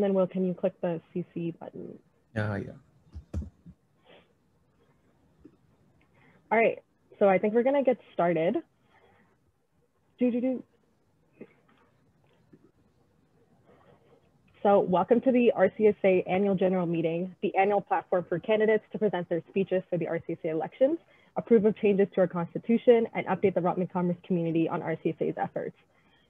And then Will, can you click the CC button? Yeah. All right, so I think we're gonna get started. So welcome to the RCSA Annual General Meeting, the annual platform for candidates to present their speeches for the RCSA elections, approve of changes to our constitution, and update the Rotman Commerce community on RCSA's efforts.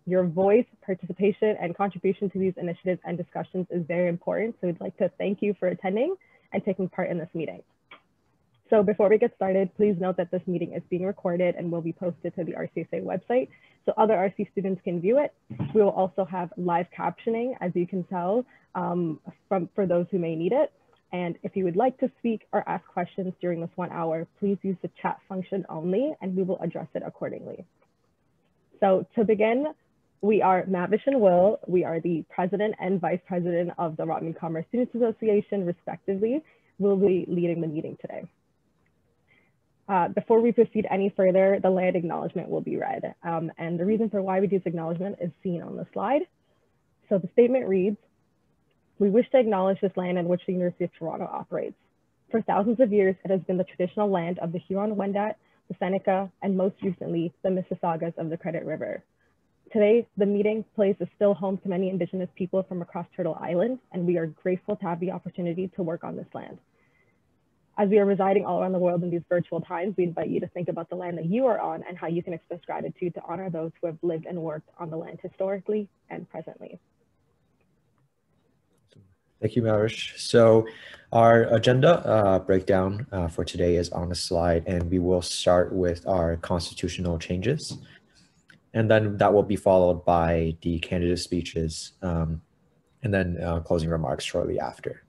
Your voice, participation, and contribution to these initiatives and discussions is very important, so we'd like to thank you for attending and taking part in this meeting. So before we get started, please note that this meeting is being recorded and will be posted to the RCSA website so other RC students can view it. We will also have live captioning, as you can tell, for those who may need it. And if you would like to speak or ask questions during this 1 hour, please use the chat function only and we will address it accordingly. So to begin, we are Mavish and Will. We are the president and vice president of the Rotman Commerce Students Association, respectively. We'll be leading the meeting today. Before we proceed any further, the land acknowledgement will be read. And the reason for why we do this acknowledgement is seen on the slide. So the statement reads, we wish to acknowledge this land in which the University of Toronto operates. For thousands of years, it has been the traditional land of the Huron-Wendat, the Seneca, and most recently, the Mississaugas of the Credit River. Today, the meeting place is still home to many Indigenous people from across Turtle Island, and we are grateful to have the opportunity to work on this land. As we are residing all around the world in these virtual times, we invite you to think about the land that you are on and how you can express gratitude to honor those who have lived and worked on the land historically and presently. Thank you, Marish. So our agenda breakdown for today is on the slide, and we will start with our constitutional changes. And then that will be followed by the candidate speeches and then closing remarks shortly after.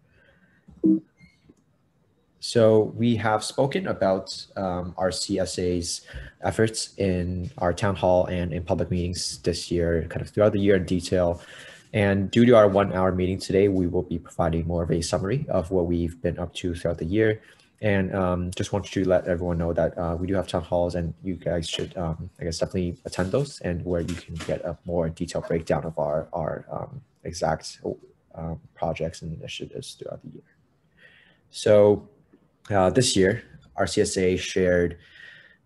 So we have spoken about RCSA's efforts in our town hall and in public meetings this year, kind of throughout the year in detail. And due to our 1 hour meeting today, we will be providing more of a summary of what we've been up to throughout the year. And just wanted to let everyone know that we do have town halls and you guys should, I guess, definitely attend those, and where you can get a more detailed breakdown of our exact projects and initiatives throughout the year. So this year, RCSA shared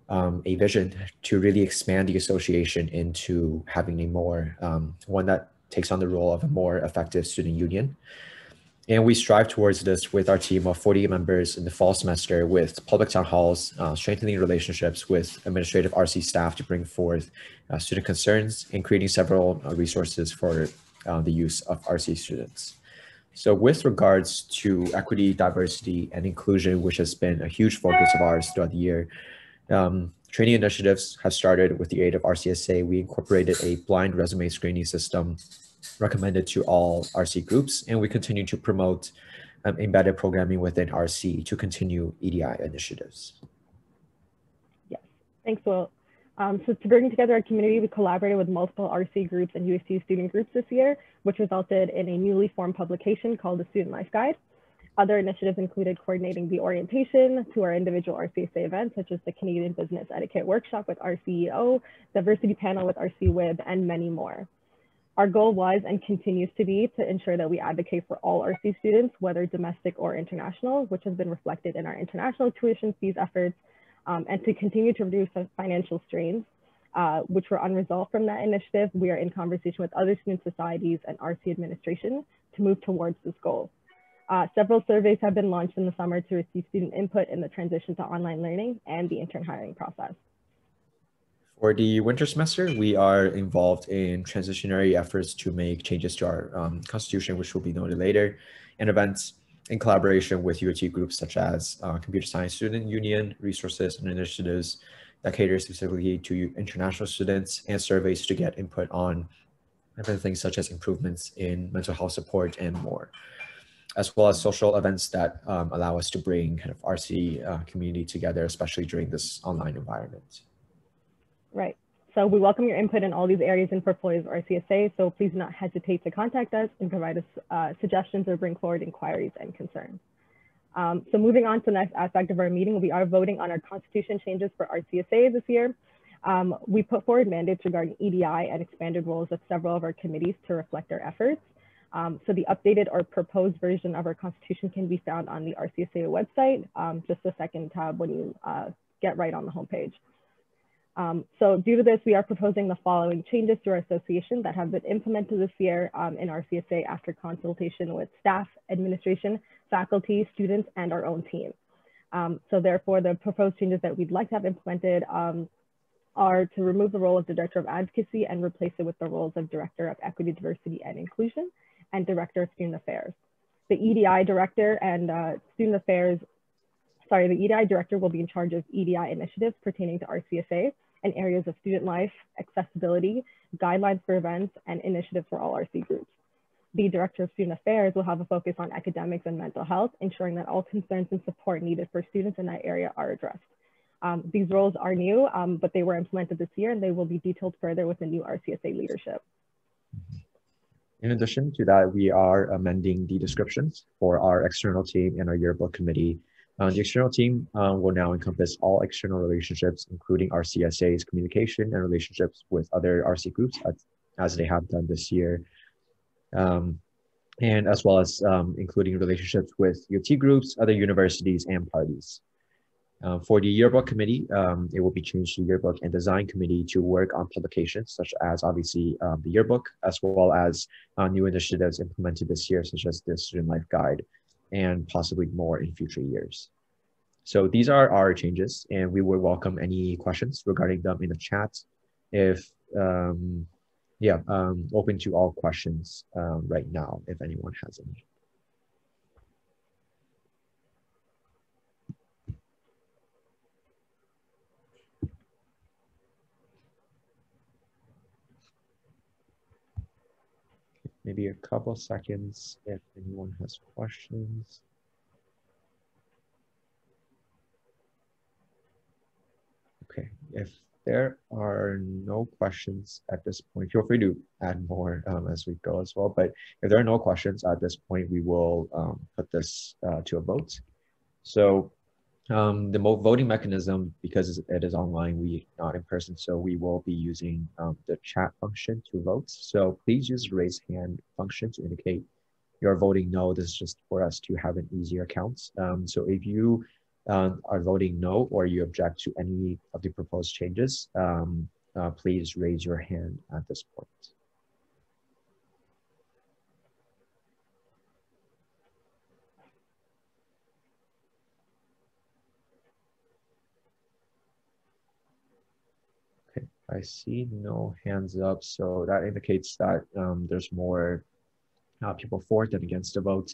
a vision to really expand the association into having a more, one that takes on the role of a more effective student union. And we strive towards this with our team of 48 members in the fall semester, with public town halls, strengthening relationships with administrative RC staff to bring forth student concerns, and creating several resources for the use of RC students. So with regards to equity, diversity, and inclusion, which has been a huge focus of ours throughout the year, training initiatives have started with the aid of RCSA. We incorporated a blind resume screening system recommended to all RC groups, and we continue to promote embedded programming within RC to continue EDI initiatives. Yes, thanks, Will. So to bring together our community, we collaborated with multiple RC groups and USU student groups this year, which resulted in a newly formed publication called the Student Life Guide. Other initiatives included coordinating the orientation to our individual RCSA events, such as the Canadian Business Etiquette Workshop with RCEO, Diversity Panel with RCWIB, and many more. Our goal was and continues to be to ensure that we advocate for all RC students, whether domestic or international, which has been reflected in our international tuition fees efforts, and to continue to reduce financial strains, which were unresolved from that initiative. We are in conversation with other student societies and RC administration to move towards this goal. Several surveys have been launched in the summer to receive student input in the transition to online learning and the intern hiring process. For the winter semester, we are involved in transitionary efforts to make changes to our constitution, which will be noted later, and events in collaboration with UT groups such as Computer Science Student Union, resources and initiatives that cater specifically to international students, and surveys to get input on different things such as improvements in mental health support and more, as well as social events that allow us to bring kind of RC community together, especially during this online environment. Right. So we welcome your input in all these areas and portfolios of RCSA, so please do not hesitate to contact us and provide us suggestions or bring forward inquiries and concerns. So moving on to the next aspect of our meeting, we are voting on our constitution changes for RCSA this year. We put forward mandates regarding EDI and expanded roles of several of our committees to reflect our efforts. So the updated or proposed version of our constitution can be found on the RCSA website, just the second tab when you get right on the homepage. So due to this, we are proposing the following changes to our association that have been implemented this year in RCSA after consultation with staff, administration, faculty, students, and our own team. So therefore, the proposed changes that we'd like to have implemented are to remove the role of the Director of Advocacy and replace it with the roles of Director of Equity, Diversity, and Inclusion and Director of Student Affairs. The EDI Director and Student Affairs, the EDI Director will be in charge of EDI initiatives pertaining to RCSA and areas of student life, accessibility, guidelines for events, and initiatives for all RC groups. The Director of Student Affairs will have a focus on academics and mental health, ensuring that all concerns and support needed for students in that area are addressed. These roles are new, but they were implemented this year and they will be detailed further with the new RCSA leadership. In addition to that, we are amending the descriptions for our external team and our yearbook committee. The external team will now encompass all external relationships, including RCSA's communication and relationships with other RC groups as they have done this year. And as well as including relationships with UT groups, other universities, and parties. For the yearbook committee, it will be changed to yearbook and design committee to work on publications such as obviously the yearbook, as well as new initiatives implemented this year, such as the Student Life Guide, and possibly more in future years. So these are our changes, and we will welcome any questions regarding them in the chat. If open to all questions right now, if anyone has any. Maybe a couple seconds if anyone has questions. Okay, if there are no questions at this point, feel free to add more as we go as well. But if there are no questions at this point, we will put this to a vote. So the voting mechanism, because it is online, we not in person, so we will be using the chat function to vote. So please use the raise hand function to indicate you're voting no. This is just for us to have an easier count. So if you are voting no or you object to any of the proposed changes, please raise your hand at this point. I see no hands up, so that indicates that there's more people for than against the vote.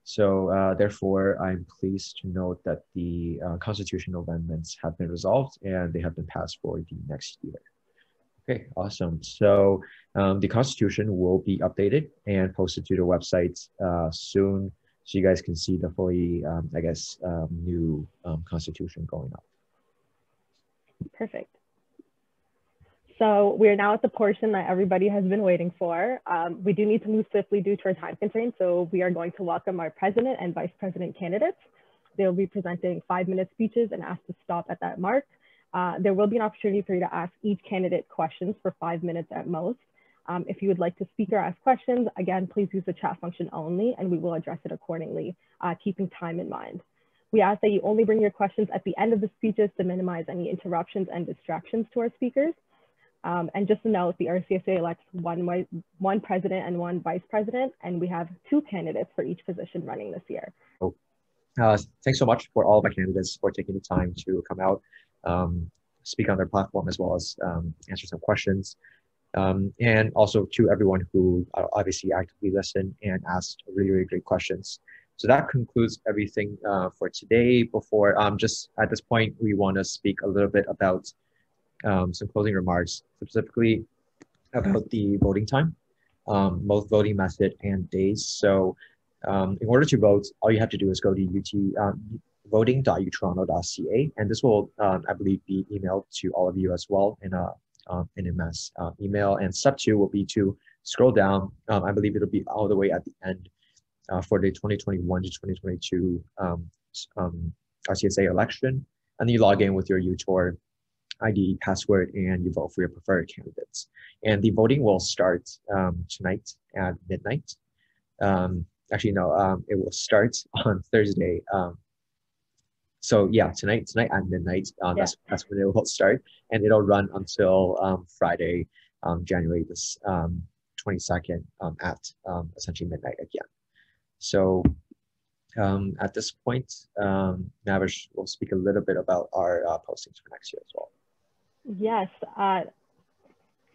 So therefore, I'm pleased to note that the constitutional amendments have been resolved and they have been passed for the next year. Okay, awesome. So the constitution will be updated and posted to the website soon, so you guys can see the fully, new constitution going up. Perfect. So we're now at the portion that everybody has been waiting for. We do need to move swiftly due to our time constraints, so we are going to welcome our president and vice president candidates. They'll be presenting 5-minute speeches and asked to stop at that mark. There will be an opportunity for you to ask each candidate questions for 5 minutes at most. If you would like to speak or ask questions, again, please use the chat function only and we will address it accordingly, keeping time in mind. We ask that you only bring your questions at the end of the speeches to minimize any interruptions and distractions to our speakers. And just to note, the RCSA elects one president and one vice president, and we have 2 candidates for each position running this year. Thanks so much for all of my candidates for taking the time to come out, speak on their platform, as well as answer some questions. And also to everyone who obviously actively listened and asked really, really great questions. So that concludes everything for today. Before, just at this point, we want to speak a little bit about some closing remarks, specifically about the voting time, both voting method and days. So in order to vote, all you have to do is go to voting.utoronto.ca, and this will, I believe, be emailed to all of you as well in a mass email. And step 2 will be to scroll down. I believe it'll be all the way at the end for the 2021 to 2022 RCSA election, and you log in with your UTOR ID, password, and you vote for your preferred candidates. And the voting will start tonight at midnight. Actually, no, it will start on Thursday. So yeah, tonight at midnight, that's when it will start, and it'll run until Friday, January this 22nd, at essentially midnight again. So at this point, Navish will speak a little bit about our postings for next year as well. Yes.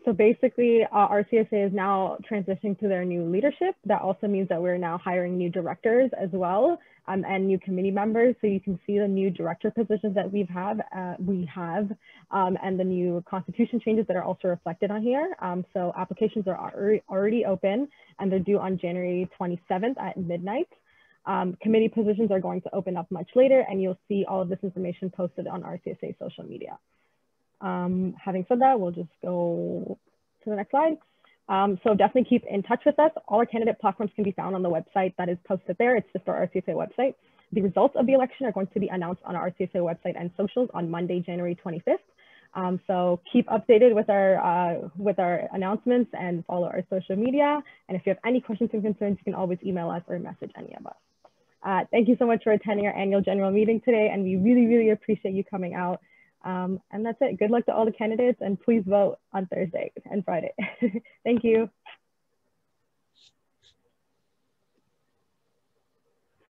So basically, RCSA is now transitioning to their new leadership. That also means that we're now hiring new directors as well, and new committee members. So you can see the new director positions that we have, and the new constitution changes that are also reflected on here. So applications are already open, and they're due on January 27th at midnight. Committee positions are going to open up much later, and you'll see all of this information posted on RCSA social media. Having said that, we'll just go to the next slide. So definitely keep in touch with us. All our candidate platforms can be found on the website that is posted there. It's just our RCSA website. The results of the election are going to be announced on our RCSA website and socials on Monday, January 25th. So keep updated with our announcements and follow our social media. And if you have any questions and concerns, you can always email us or message any of us. Thank you so much for attending our annual general meeting today, and we really, really appreciate you coming out. And that's it. Good luck to all the candidates, and please vote on Thursday and Friday. Thank you.